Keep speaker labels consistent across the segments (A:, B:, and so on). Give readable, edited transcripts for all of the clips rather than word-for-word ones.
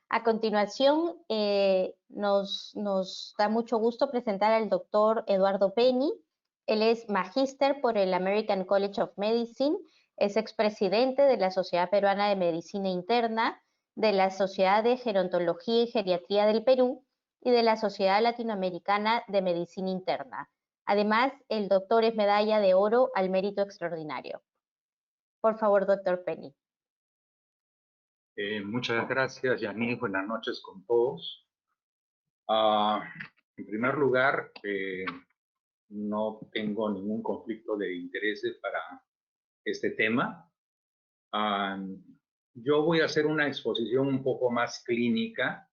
A: A continuación, nos da mucho gusto presentar al doctor Eduardo Penny. Él es magíster por el American College of Medicine, es expresidente de la Sociedad Peruana de Medicina Interna, de la Sociedad de Gerontología y Geriatría del Perú y de la Sociedad Latinoamericana de Medicina Interna. Además, el doctor es medalla de oro al mérito extraordinario. Por favor, doctor Penny.
B: Muchas gracias, Yanis. Buenas noches con todos. En primer lugar, no tengo ningún conflicto de intereses para este tema. Yo voy a hacer una exposición un poco más clínica,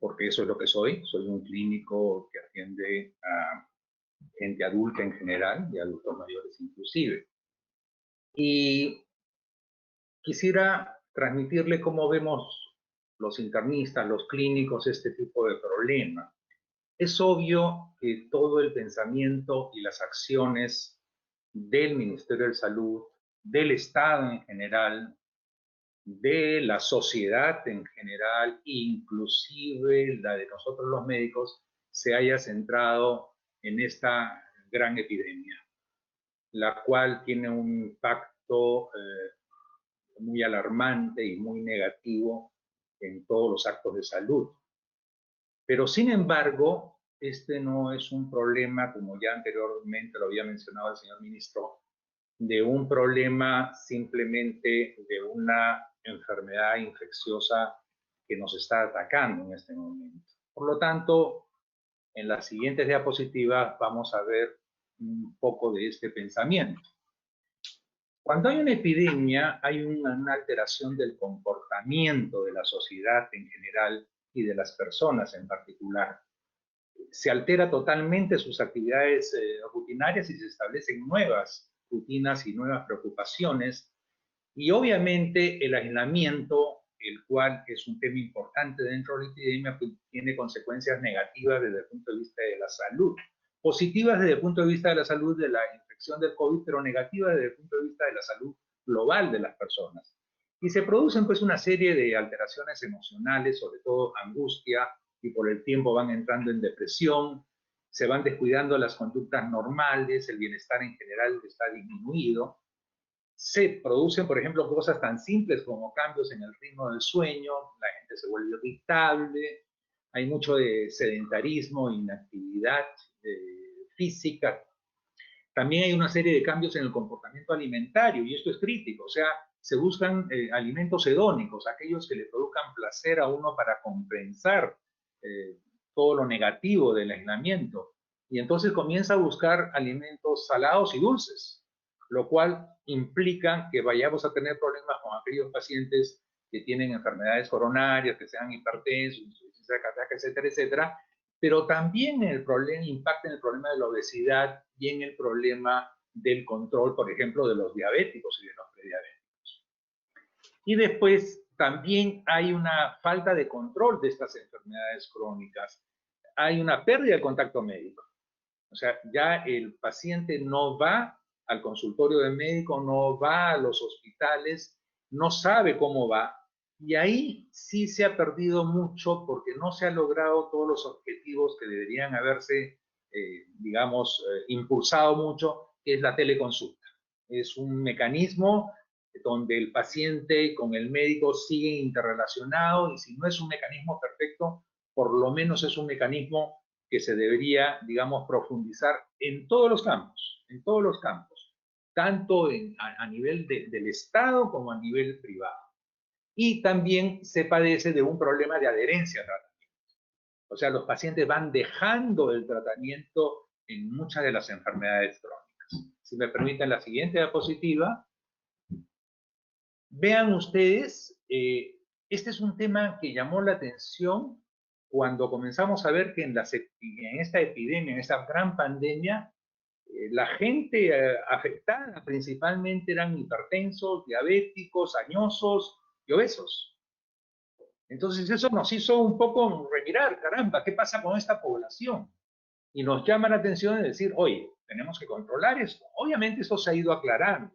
B: porque eso es lo que soy. Soy un clínico que atiende a gente adulta en general y adultos mayores inclusive. Y quisiera transmitirle cómo vemos los internistas, los clínicos, este tipo de problema. Es obvio que todo el pensamiento y las acciones del Ministerio de Salud, del Estado en general, de la sociedad en general, inclusive la de nosotros los médicos, se haya centrado en esta gran epidemia, la cual tiene un impacto muy alarmante y muy negativo en todos los actos de salud. Pero sin embargo, este no es un problema, como ya anteriormente lo había mencionado el señor ministro, de un problema simplemente de una enfermedad infecciosa que nos está atacando en este momento. Por lo tanto, en las siguientes diapositivas vamos a ver un poco de este pensamiento. Cuando hay una epidemia, hay una alteración del comportamiento de la sociedad en general y de las personas en particular. Se altera totalmente sus actividades rutinarias y se establecen nuevas rutinas y nuevas preocupaciones. Y obviamente el aislamiento, el cual es un tema importante dentro de la epidemia, pues, tiene consecuencias negativas desde el punto de vista de la salud. Positivas desde el punto de vista de la salud de la infección del COVID, pero negativas desde el punto de vista de la salud global de las personas. Y se producen pues una serie de alteraciones emocionales, sobre todo angustia, y por el tiempo van entrando en depresión, se van descuidando las conductas normales, el bienestar en general está disminuido. Se producen, por ejemplo, cosas tan simples como cambios en el ritmo del sueño, la gente se vuelve irritable, hay mucho de sedentarismo, inactividad física. También hay una serie de cambios en el comportamiento alimentario, y esto es crítico, o sea, se buscan alimentos hedónicos, aquellos que le produzcan placer a uno para compensar todo lo negativo del aislamiento. Y entonces comienza a buscar alimentos salados y dulces, lo cual implica que vayamos a tener problemas con aquellos pacientes que tienen enfermedades coronarias, que sean hipertensos, insuficiencia cardíaca, etcétera, etcétera, pero también el problema impacta en el problema de la obesidad y en el problema del control, por ejemplo, de los diabéticos y de los prediabéticos. Y después también hay una falta de control de estas enfermedades crónicas. Hay una pérdida de contacto médico. O sea, ya el paciente no va al consultorio del médico, no va a los hospitales, no sabe cómo va. Y ahí sí se ha perdido mucho porque no se han logrado todos los objetivos que deberían haberse, impulsado mucho, que es la teleconsulta. Es un mecanismo donde el paciente con el médico sigue interrelacionado y si no es un mecanismo perfecto, por lo menos es un mecanismo que se debería, digamos, profundizar en todos los campos, tanto a nivel del Estado como a nivel privado. Y también se padece de un problema de adherencia al tratamiento. O sea, los pacientes van dejando el tratamiento en muchas de las enfermedades crónicas. Si me permiten la siguiente diapositiva. Vean ustedes, este es un tema que llamó la atención cuando comenzamos a ver que en esta epidemia, en esta gran pandemia, la gente afectada principalmente eran hipertensos, diabéticos, añosos y obesos. Entonces eso nos hizo un poco remirar, caramba, ¿qué pasa con esta población? Y nos llama la atención de decir, oye, tenemos que controlar esto. Obviamente eso se ha ido aclarando.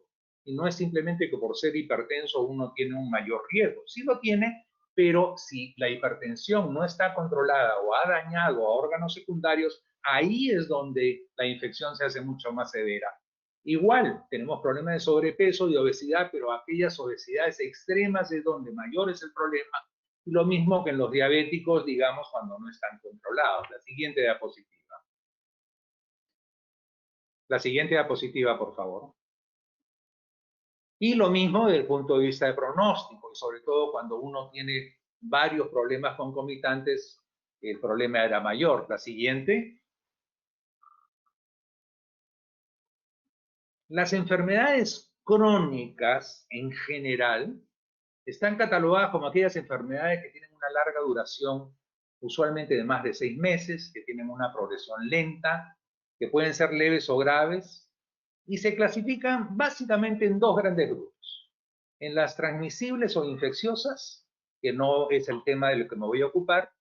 B: Y no es simplemente que por ser hipertenso uno tiene un mayor riesgo. Sí lo tiene, pero si la hipertensión no está controlada o ha dañado a órganos secundarios, ahí es donde la infección se hace mucho más severa. Igual, tenemos problemas de sobrepeso y obesidad, pero aquellas obesidades extremas es donde mayor es el problema. Y lo mismo que en los diabéticos, digamos, cuando no están controlados. La siguiente diapositiva. La siguiente diapositiva, por favor. Y lo mismo desde el punto de vista de pronóstico, y sobre todo cuando uno tiene varios problemas concomitantes, el problema era mayor. La siguiente. Las enfermedades crónicas en general están catalogadas como aquellas enfermedades que tienen una larga duración, usualmente de más de 6 meses, que tienen una progresión lenta, que pueden ser leves o graves, y se clasifican básicamente en dos grandes grupos. En las transmisibles o infecciosas, que no es el tema de lo que me voy a ocupar,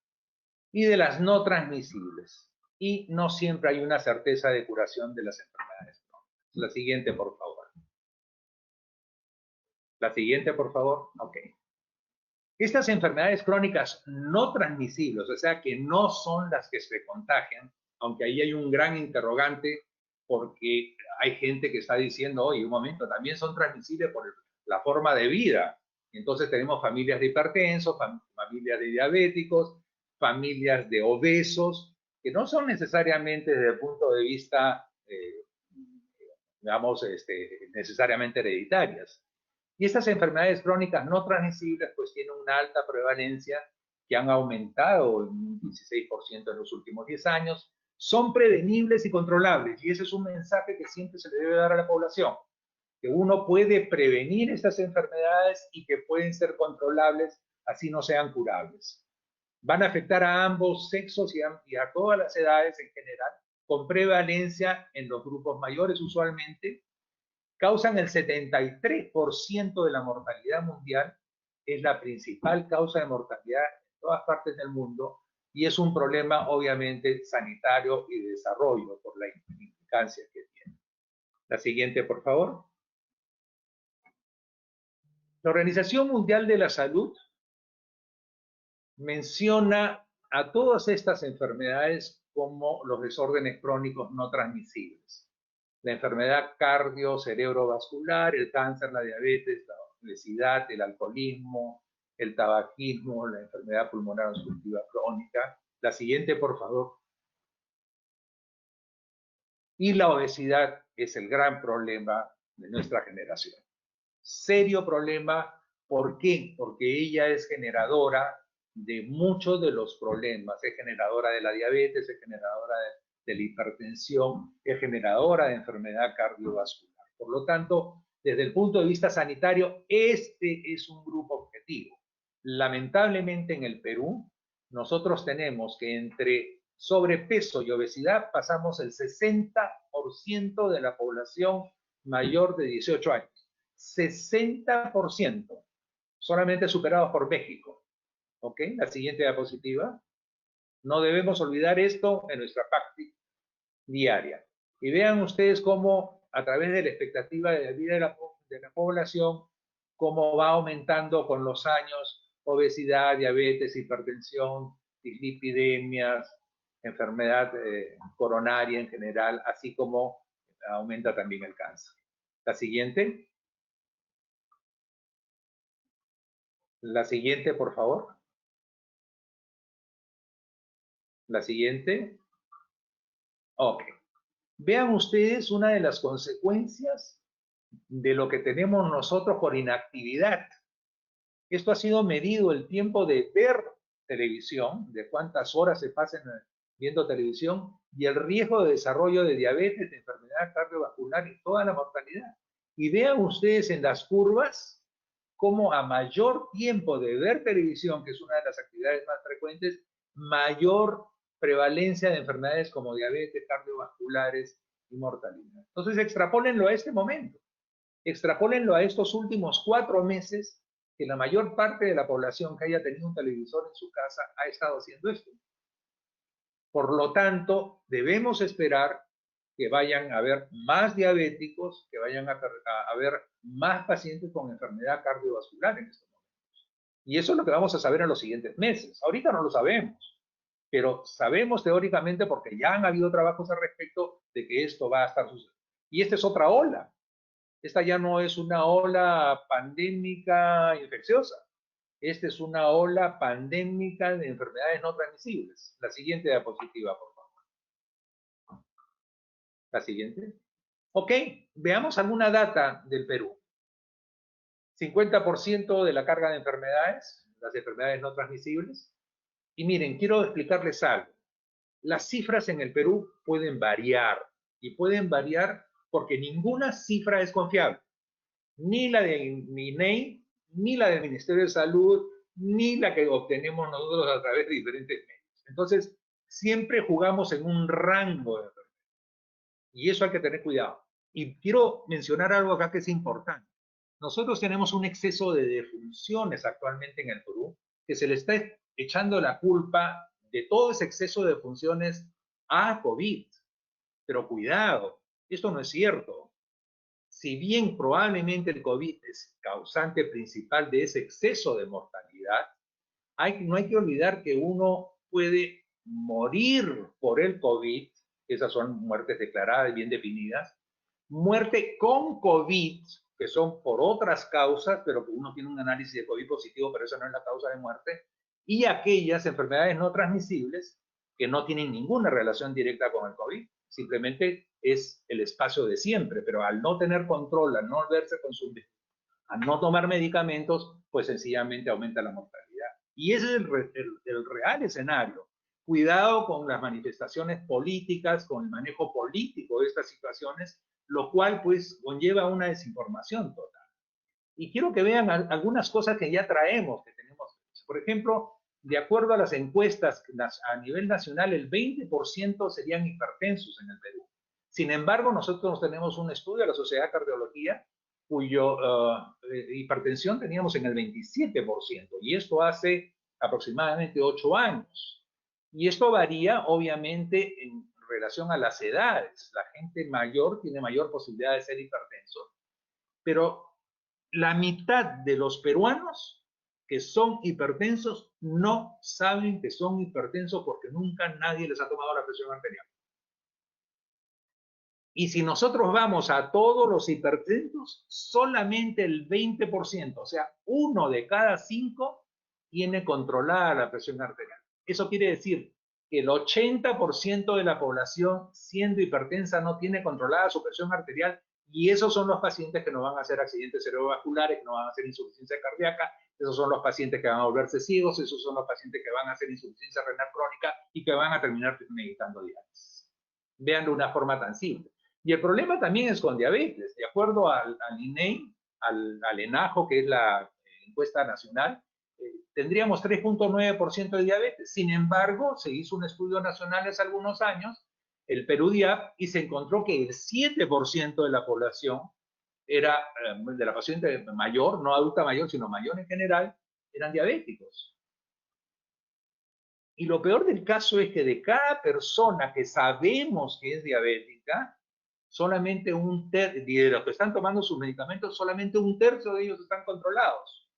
B: y de las no transmisibles. Y no siempre hay una certeza de curación de las enfermedades crónicas. La siguiente, por favor. La siguiente, por favor. Ok. Estas enfermedades crónicas no transmisibles, o sea, que no son las que se contagian, aunque ahí hay un gran interrogante porque hay gente que está diciendo, oye, un momento, también son transmisibles por la forma de vida. Entonces tenemos familias de hipertensos, familias de diabéticos, familias de obesos, que no son necesariamente desde el punto de vista, digamos, necesariamente hereditarias. Y estas enfermedades crónicas no transmisibles pues tienen una alta prevalencia que han aumentado en un 16% en los últimos 10 años, son prevenibles y controlables. Y ese es un mensaje que siempre se le debe dar a la población, que uno puede prevenir estas enfermedades y que pueden ser controlables, así no sean curables. Van a afectar a ambos sexos y a todas las edades en general, con prevalencia en los grupos mayores usualmente, causan el 73% de la mortalidad mundial, es la principal causa de mortalidad en todas partes del mundo y es un problema obviamente sanitario y de desarrollo por la implicancia que tiene. La siguiente, por favor. La Organización Mundial de la Salud menciona a todas estas enfermedades como los desórdenes crónicos no transmisibles. La enfermedad cardio-cerebrovascular, el cáncer, la diabetes, la obesidad, el alcoholismo, el tabaquismo, la enfermedad pulmonar obstructiva crónica. La siguiente, por favor. Y la obesidad es el gran problema de nuestra generación. Serio problema. ¿Por qué? Porque ella es generadora de muchos de los problemas. Es generadora de la diabetes, es generadora de la hipertensión, es generadora de enfermedad cardiovascular. Por lo tanto, desde el punto de vista sanitario, este es un grupo objetivo. Lamentablemente en el Perú, nosotros tenemos que entre sobrepeso y obesidad pasamos el 60% de la población mayor de 18 años. 60%, solamente superados por México. ¿Ok? La siguiente diapositiva. No debemos olvidar esto en nuestra práctica diaria. Y vean ustedes cómo a través de la expectativa de vida de la población, cómo va aumentando con los años obesidad, diabetes, hipertensión, dislipidemias, enfermedad coronaria en general, así como aumenta también el cáncer. La siguiente. La siguiente, por favor. La siguiente. Ok. Vean ustedes una de las consecuencias de lo que tenemos nosotros por inactividad. Esto ha sido medido el tiempo de ver televisión, de cuántas horas se pasan viendo televisión, y el riesgo de desarrollo de diabetes, de enfermedad cardiovascular y toda la mortalidad. Y vean ustedes en las curvas cómo a mayor tiempo de ver televisión, que es una de las actividades más frecuentes, mayor prevalencia de enfermedades como diabetes, cardiovasculares y mortalidad. Entonces, extrapólenlo a este momento. Extrapólenlo a estos últimos 4 meses que la mayor parte de la población que haya tenido un televisor en su casa ha estado haciendo esto. Por lo tanto, debemos esperar que vayan a haber más diabéticos, que vayan a haber más pacientes con enfermedad cardiovascular en estos momentos. Y eso es lo que vamos a saber en los siguientes meses. Ahorita no lo sabemos, pero sabemos teóricamente porque ya han habido trabajos al respecto de que esto va a estar sucediendo. Y esta es otra ola. Esta ya no es una ola pandémica infecciosa. Esta es una ola pandémica de enfermedades no transmisibles. La siguiente diapositiva, por favor. La siguiente. Ok, veamos alguna data del Perú. 50% de la carga de enfermedades, las enfermedades no transmisibles. Y miren, quiero explicarles algo. Las cifras en el Perú pueden variar, y pueden variar porque ninguna cifra es confiable. Ni la de INEI, ni la del Ministerio de Salud, ni la que obtenemos nosotros a través de diferentes medios. Entonces, siempre jugamos en un rango de enfermedades. Y eso hay que tener cuidado. Y quiero mencionar algo acá que es importante. Nosotros tenemos un exceso de defunciones actualmente en el Perú, que se le está echando la culpa de todo ese exceso de defunciones a COVID. Pero cuidado, esto no es cierto. Si bien probablemente el COVID es causante principal de ese exceso de mortalidad, no hay que olvidar que uno puede morir por el COVID, esas son muertes declaradas y bien definidas, muerte con COVID, que son por otras causas, pero que uno tiene un análisis de COVID positivo, pero esa no es la causa de muerte, y aquellas enfermedades no transmisibles que no tienen ninguna relación directa con el COVID, simplemente es el espacio de siempre, pero al no tener control, al no verse consumir, al no tomar medicamentos, pues sencillamente aumenta la mortalidad. Y ese es el real escenario. Cuidado con las manifestaciones políticas, con el manejo político de estas situaciones, lo cual pues conlleva una desinformación total. Y quiero que vean algunas cosas que ya traemos, que tenemos. Por ejemplo, de acuerdo a las encuestas a nivel nacional, el 20% serían hipertensos en el Perú. Sin embargo, nosotros tenemos un estudio de la Sociedad de Cardiología cuyo hipertensión teníamos en el 27%, y esto hace aproximadamente 8 años. Y esto varía, obviamente, en relación a las edades. La gente mayor tiene mayor posibilidad de ser hipertenso, pero la mitad de los peruanos que son hipertensos no saben que son hipertensos porque nunca nadie les ha tomado la presión arterial. Y si nosotros vamos a todos los hipertensos, solamente el 20%, o sea, 1 de cada 5, tiene controlada la presión arterial. Eso quiere decir que el 80% de la población siendo hipertensa no tiene controlada su presión arterial, y esos son los pacientes que no van a hacer accidentes cerebrovasculares, que no van a hacer insuficiencia cardíaca, esos son los pacientes que van a volverse ciegos, esos son los pacientes que van a hacer insuficiencia renal crónica y que van a terminar necesitando diálisis. Vean de una forma tan simple. Y el problema también es con diabetes. De acuerdo al INEI, al ENAJO, que es la encuesta nacional, tendríamos 3.9% de diabetes. Sin embargo, se hizo un estudio nacional hace algunos años, el Perú-DIAP, y se encontró que el 7% de la población era, de la paciente mayor, no adulta mayor, sino mayor en general, eran diabéticos. Y lo peor del caso es que de cada persona que sabemos que es diabética, solamente de los que están tomando sus medicamentos, solamente 1/3 de ellos están controlados.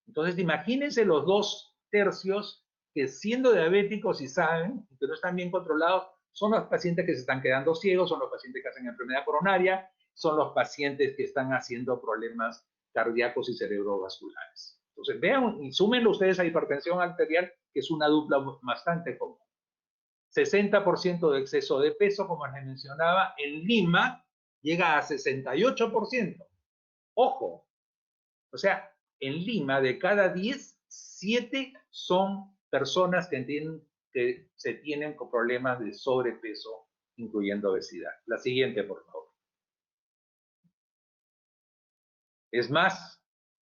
B: Entonces, imagínense los 2/3 que siendo diabéticos y saben que no están bien controlados, son los pacientes que se están quedando ciegos, son los pacientes que hacen enfermedad coronaria, son los pacientes que están haciendo problemas cardíacos y cerebrovasculares. Entonces, vean y súmenlo ustedes a hipertensión arterial, que es una dupla bastante común. 60% de exceso de peso, como les mencionaba, en Lima llega a 68%. Ojo, o sea, en Lima de cada 10, 7 son personas que se tienen con problemas de sobrepeso, incluyendo obesidad. La siguiente, por favor. Es más,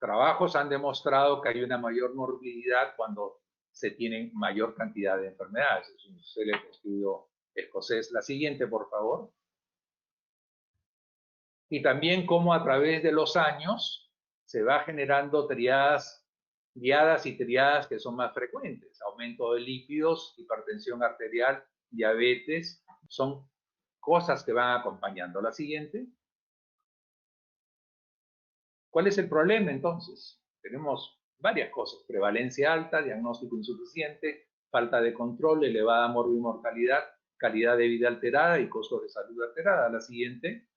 B: trabajos han demostrado que hay una mayor morbilidad cuando se tienen mayor cantidad de enfermedades. Es un excelente estudio escocés. La siguiente, por favor. Y también cómo a través de los años se va generando diadas y triadas que son más frecuentes. Aumento de lípidos, hipertensión arterial, diabetes, son cosas que van acompañando. La siguiente. ¿Cuál es el problema entonces? Tenemos varias cosas: prevalencia alta, diagnóstico insuficiente, falta de control, elevada morbimortalidad, calidad de vida alterada y costos de salud alterada. La siguiente.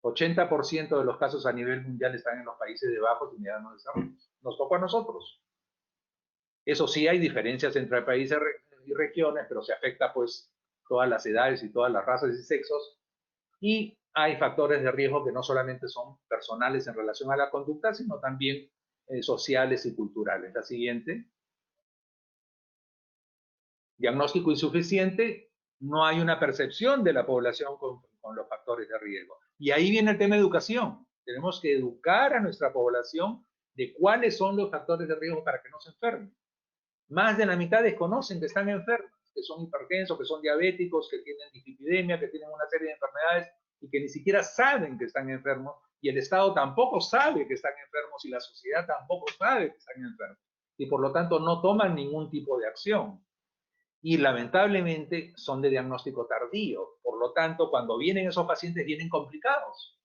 B: 80% de los casos a nivel mundial están en los países de bajos y medianos desarrollo. Nos tocó a nosotros. Eso sí, hay diferencias entre países y regiones, pero se afecta pues todas las edades y todas las razas y sexos. Y hay factores de riesgo que no solamente son personales en relación a la conducta, sino también sociales y culturales. La siguiente. Diagnóstico insuficiente. No hay una percepción de la población con los factores de riesgo. Y ahí viene el tema de educación. Tenemos que educar a nuestra población de cuáles son los factores de riesgo para que no se enfermen. Más de la mitad desconocen que están enfermos, que son hipertensos, que son diabéticos, que tienen dislipidemia, que tienen una serie de enfermedades y que ni siquiera saben que están enfermos, y el Estado tampoco sabe que están enfermos y la sociedad tampoco sabe que están enfermos. Y por lo tanto no toman ningún tipo de acción. Y lamentablemente son de diagnóstico tardío. Por lo tanto, cuando vienen esos pacientes, vienen complicados.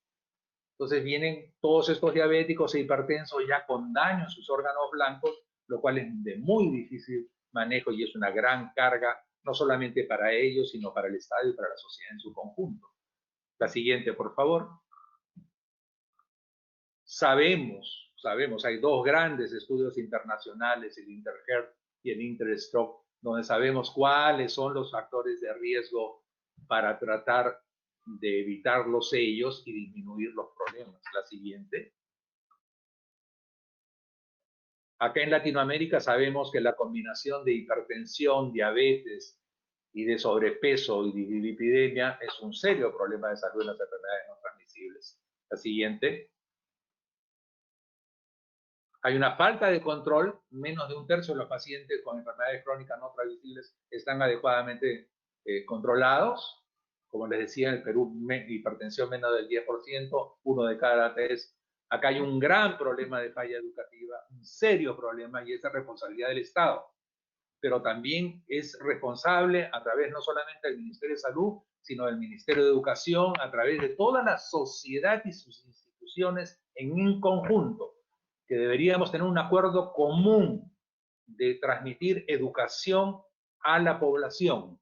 B: Entonces vienen todos estos diabéticos e hipertensos ya con daño en sus órganos blancos, lo cual es de muy difícil manejo y es una gran carga, no solamente para ellos, sino para el Estado y para la sociedad en su conjunto. La siguiente, por favor. Sabemos, hay dos grandes estudios internacionales, el INTERHEART y el INTERSTROKE, donde sabemos cuáles son los factores de riesgo para tratar de evitarlos ellos y disminuir los problemas. La siguiente. Acá en Latinoamérica sabemos que la combinación de hipertensión, diabetes y de sobrepeso y dislipidemia es un serio problema de salud en las enfermedades no transmisibles. La siguiente. Hay una falta de control. Menos de un tercio de los pacientes con enfermedades crónicas no transmisibles están adecuadamente controlados. Como les decía, en el Perú, hipertensión menos del 10%, 1 de cada 3. Acá hay un gran problema de falla educativa, un serio problema, y es responsabilidad del Estado. Pero también es responsable a través no solamente del Ministerio de Salud, sino del Ministerio de Educación, a través de toda la sociedad y sus instituciones en un conjunto, que deberíamos tener un acuerdo común de transmitir educación a la población.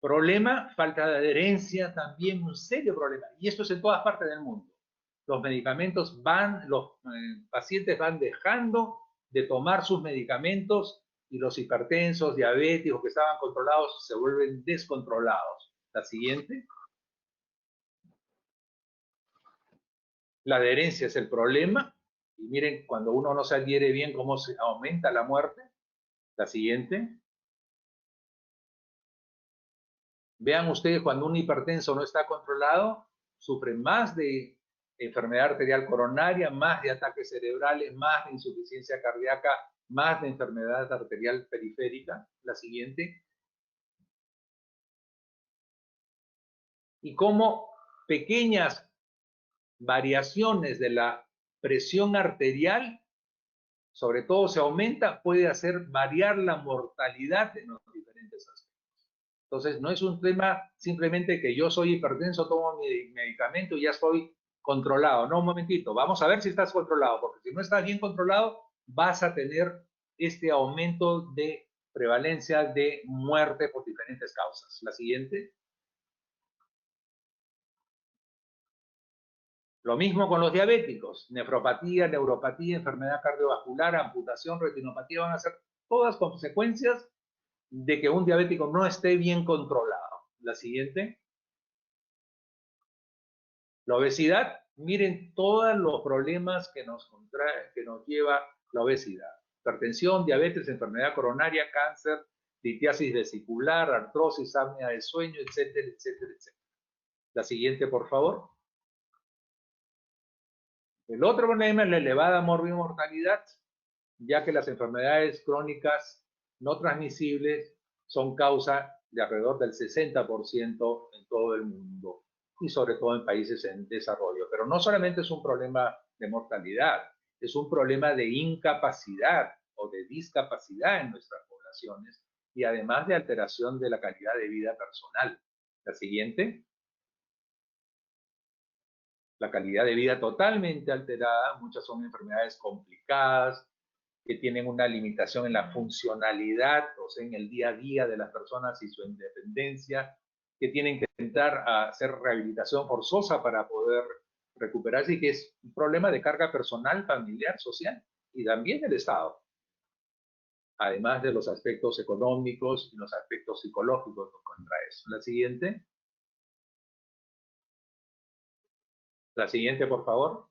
B: Problema, falta de adherencia, también un serio problema. Y esto es en todas partes del mundo. Los medicamentos los pacientes van dejando de tomar sus medicamentos y los hipertensos, diabéticos que estaban controlados se vuelven descontrolados. La siguiente. La adherencia es el problema. Y miren, cuando uno no se adhiere bien, cómo se aumenta la muerte. La siguiente. Vean ustedes, cuando un hipertenso no está controlado, sufre más de enfermedad arterial coronaria, más de ataques cerebrales, más de insuficiencia cardíaca, más de enfermedad arterial periférica. La siguiente. Y cómo pequeñas variaciones de la presión arterial, sobre todo se aumenta, puede hacer variar la mortalidad en los diferentes aspectos. Entonces, no es un tema simplemente que yo soy hipertenso, tomo mi medicamento y ya estoy controlado. No, un momentito, vamos a ver si estás controlado, porque si no estás bien controlado, vas a tener este aumento de prevalencia de muerte por diferentes causas. La siguiente. Lo mismo con los diabéticos. Nefropatía, neuropatía, enfermedad cardiovascular, amputación, retinopatía, van a ser todas consecuencias de que un diabético no esté bien controlado. La siguiente. La obesidad. Miren todos los problemas que nos lleva la obesidad. Hipertensión, diabetes, enfermedad coronaria, cáncer, litiasis vesicular, artrosis, apnea del sueño, etcétera, etcétera, etcétera. La siguiente, por favor. El otro problema es la elevada morbimortalidad, ya que las enfermedades crónicas no transmisibles son causa de alrededor del 60% en todo el mundo y sobre todo en países en desarrollo. Pero no solamente es un problema de mortalidad, es un problema de incapacidad o de discapacidad en nuestras poblaciones y además de alteración de la calidad de vida personal. La siguiente. la calidad de vida totalmente alterada, muchas son enfermedades complicadas, que tienen una limitación en la funcionalidad, o sea, en el día a día de las personas y su independencia, que tienen que entrar a hacer rehabilitación forzosa para poder recuperarse y que es un problema de carga personal, familiar, social y también del Estado. Además de los aspectos económicos y los aspectos psicológicos contra eso. La siguiente. La siguiente, por favor.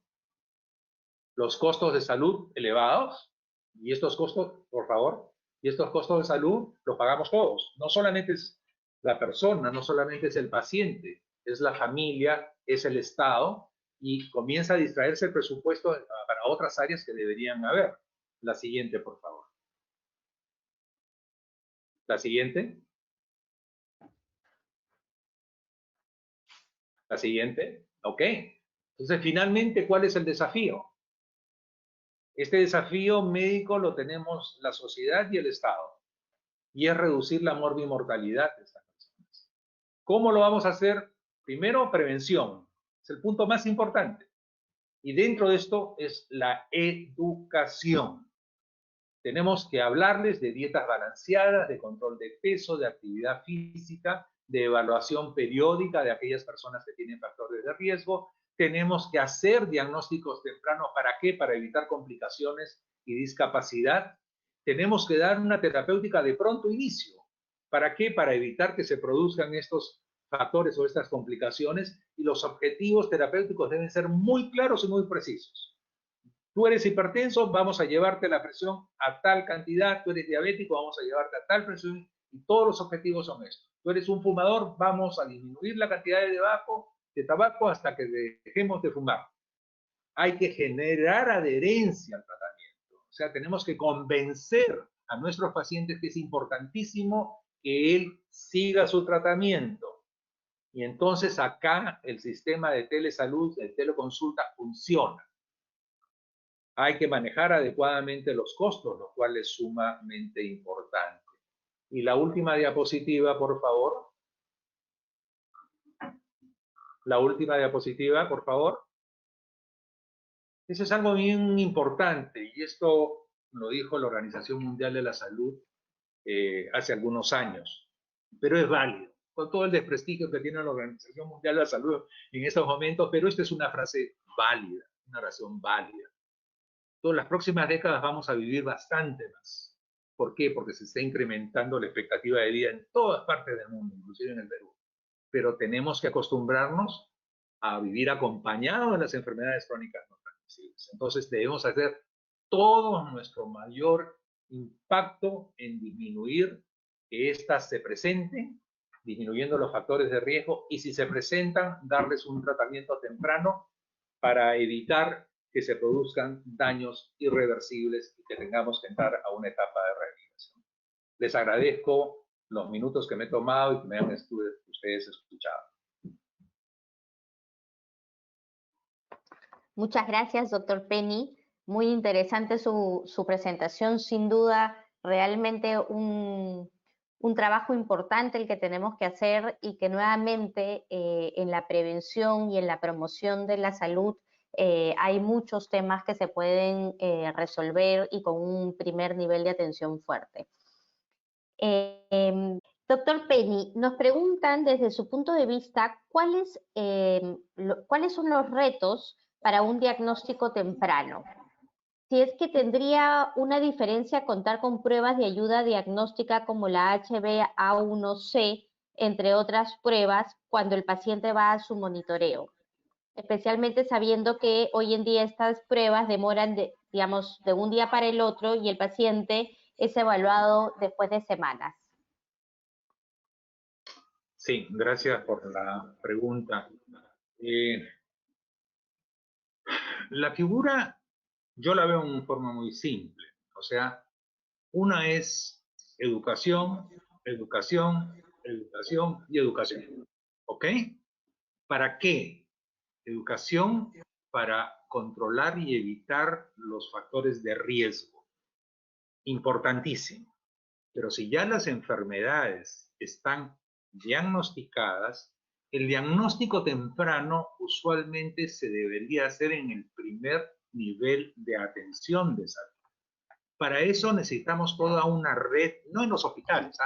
B: Los costos de salud elevados. Y estos costos, por favor, y estos costos de salud los pagamos todos. No solamente es la persona, no solamente es el paciente, es la familia, es el Estado, y comienza a distraerse el presupuesto para otras áreas que deberían haber. La siguiente, por favor. La siguiente. La siguiente. Ok. Entonces, finalmente, ¿cuál es el desafío? Este desafío médico lo tenemos la sociedad y el Estado, y es reducir la morbimortalidad de estas personas. ¿Cómo lo vamos a hacer? Primero, prevención. Es el punto más importante. Y dentro de esto es la educación. Tenemos que hablarles de dietas balanceadas, de control de peso, de actividad física, de evaluación periódica de aquellas personas que tienen factores de riesgo. Tenemos que hacer diagnósticos tempranos. ¿Para qué? Para evitar complicaciones y discapacidad. Tenemos que dar una terapéutica de pronto inicio. ¿Para qué? Para evitar que se produzcan estos factores o estas complicaciones, y los objetivos terapéuticos deben ser muy claros y muy precisos. Tú eres hipertenso, vamos a llevarte la presión a tal cantidad. Tú eres diabético, vamos a llevarte a tal presión. Y todos los objetivos son estos. Tú eres un fumador, vamos a disminuir la cantidad de tabaco hasta que dejemos de fumar. Hay que generar adherencia al tratamiento. O sea, tenemos que convencer a nuestros pacientes que es importantísimo que él siga su tratamiento. Y entonces acá el sistema de telesalud, de teleconsulta, funciona. Hay que manejar adecuadamente los costos, lo cual es sumamente importante. Y la última diapositiva, por favor. La última diapositiva, por favor. Eso es algo bien importante, y esto lo dijo la Organización Mundial de la Salud hace algunos años, pero es válido, con todo el desprestigio que tiene la Organización Mundial de la Salud en estos momentos, pero esta es una frase válida, una razón válida. En las próximas décadas vamos a vivir bastante más. ¿Por qué? Porque se está incrementando la expectativa de vida en todas partes del mundo, inclusive en el Perú. Pero tenemos que acostumbrarnos a vivir acompañados de las enfermedades crónicas no transmisibles. Entonces debemos hacer todo nuestro mayor impacto en disminuir que éstas se presenten, disminuyendo los factores de riesgo, y si se presentan, darles un tratamiento temprano para evitar que se produzcan daños irreversibles y que tengamos que entrar a una etapa de rehabilitación. Les agradezco los minutos que me he tomado y que me han ustedes escuchado.
A: Muchas gracias, doctor Penny. Muy interesante su presentación, sin duda, realmente un trabajo importante el que tenemos que hacer, y que nuevamente en la prevención y en la promoción de la salud hay muchos temas que se pueden resolver, y con un primer nivel de atención fuerte. Doctor Penny, nos preguntan desde su punto de vista cuáles son los retos para un diagnóstico temprano. Si es que tendría una diferencia contar con pruebas de ayuda diagnóstica como la HbA1c, entre otras pruebas, cuando el paciente va a su monitoreo, especialmente sabiendo que hoy en día estas pruebas demoran, digamos, de un día para el otro, y el paciente es evaluado después de semanas.
B: Sí, gracias por la pregunta. La figura yo la veo en forma muy simple. O sea, una es educación, educación, educación y educación. ¿Ok? ¿Para qué? Educación para controlar y evitar los factores de riesgo. Importantísimo. Pero si ya las enfermedades están diagnosticadas, El diagnóstico temprano usualmente se debería hacer en el primer nivel de atención de salud. Para eso necesitamos toda una red, no en los hospitales,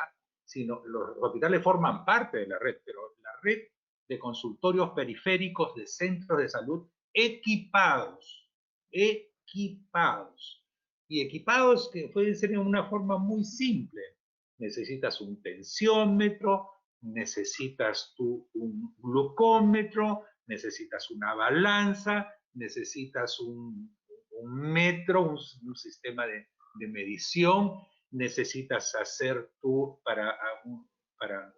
B: sino los hospitales forman parte de la red, pero la red de consultorios periféricos, de centros de salud equipados. Y equipados que pueden ser en una forma muy simple. Necesitas un tensiómetro, necesitas tú un glucómetro, necesitas una balanza, necesitas un metro, un sistema de medición, necesitas hacer tú para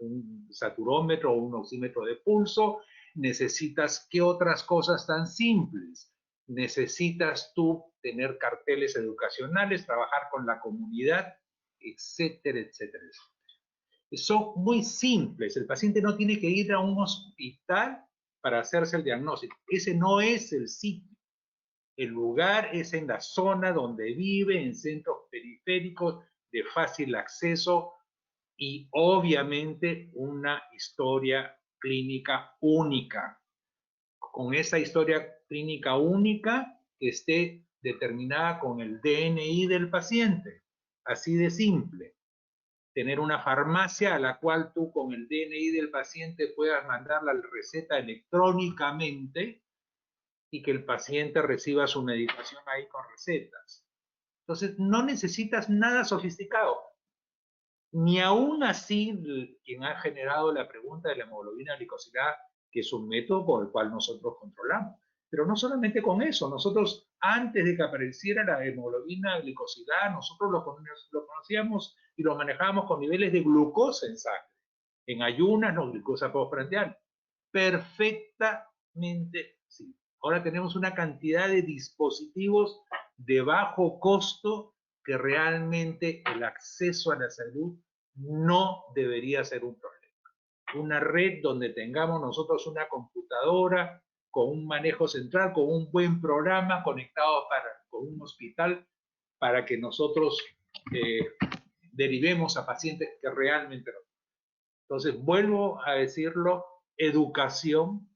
B: un saturómetro o un oxímetro de pulso, necesitas, ¿qué otras cosas tan simples? Necesitas tú tener carteles educacionales, trabajar con la comunidad, etcétera, etcétera, etcétera. Son muy simples. El paciente no tiene que ir a un hospital para hacerse el diagnóstico. Ese no es el sitio. El lugar es en la zona donde vive, en centros periféricos de fácil acceso y obviamente una historia clínica única. Con esa historia clínica única que esté determinada con el DNI del paciente. Así de simple. Tener una farmacia a la cual tú con el DNI del paciente puedas mandar la receta electrónicamente y que el paciente reciba su medicación ahí con recetas. Entonces, no necesitas nada sofisticado. Ni aún así, quien ha generado la pregunta de la hemoglobina glicosilada, que es un método por el cual nosotros controlamos. Pero no solamente con eso, nosotros antes de que apareciera la hemoglobina glicosilada, nosotros lo conocíamos y lo manejábamos con niveles de glucosa en sangre. En ayunas, no, glucosa postprandial. Perfectamente sí. Ahora tenemos una cantidad de dispositivos de bajo costo que realmente el acceso a la salud no debería ser un problema. Una red donde tengamos nosotros una computadora con un manejo central, con un buen programa conectado con un hospital para que nosotros derivemos a pacientes que realmente lo. Entonces, vuelvo a decirlo, educación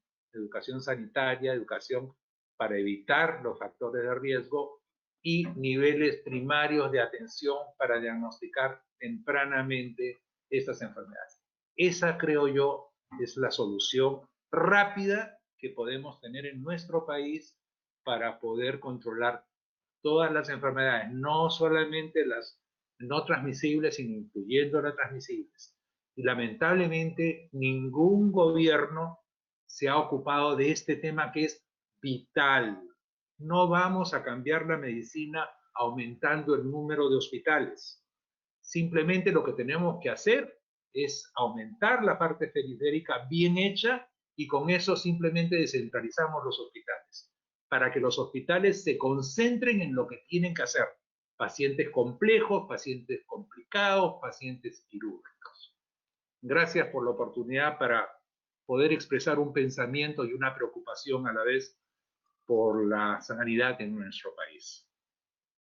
B: sanitaria, educación para evitar los factores de riesgo y niveles primarios de atención para diagnosticar tempranamente estas enfermedades. Esa, creo yo, es la solución rápida que podemos tener en nuestro país para poder controlar todas las enfermedades, no solamente las no transmisibles, sino incluyendo las transmisibles. Y lamentablemente ningún gobierno se ha ocupado de este tema que es vital. No vamos a cambiar la medicina aumentando el número de hospitales. Simplemente lo que tenemos que hacer es aumentar la parte periférica bien hecha y con eso simplemente descentralizamos los hospitales, para que los hospitales se concentren en lo que tienen que hacer. Pacientes complejos, pacientes complicados, pacientes quirúrgicos. Gracias por la oportunidad para poder expresar un pensamiento y una preocupación a la vez por la sanidad en nuestro país.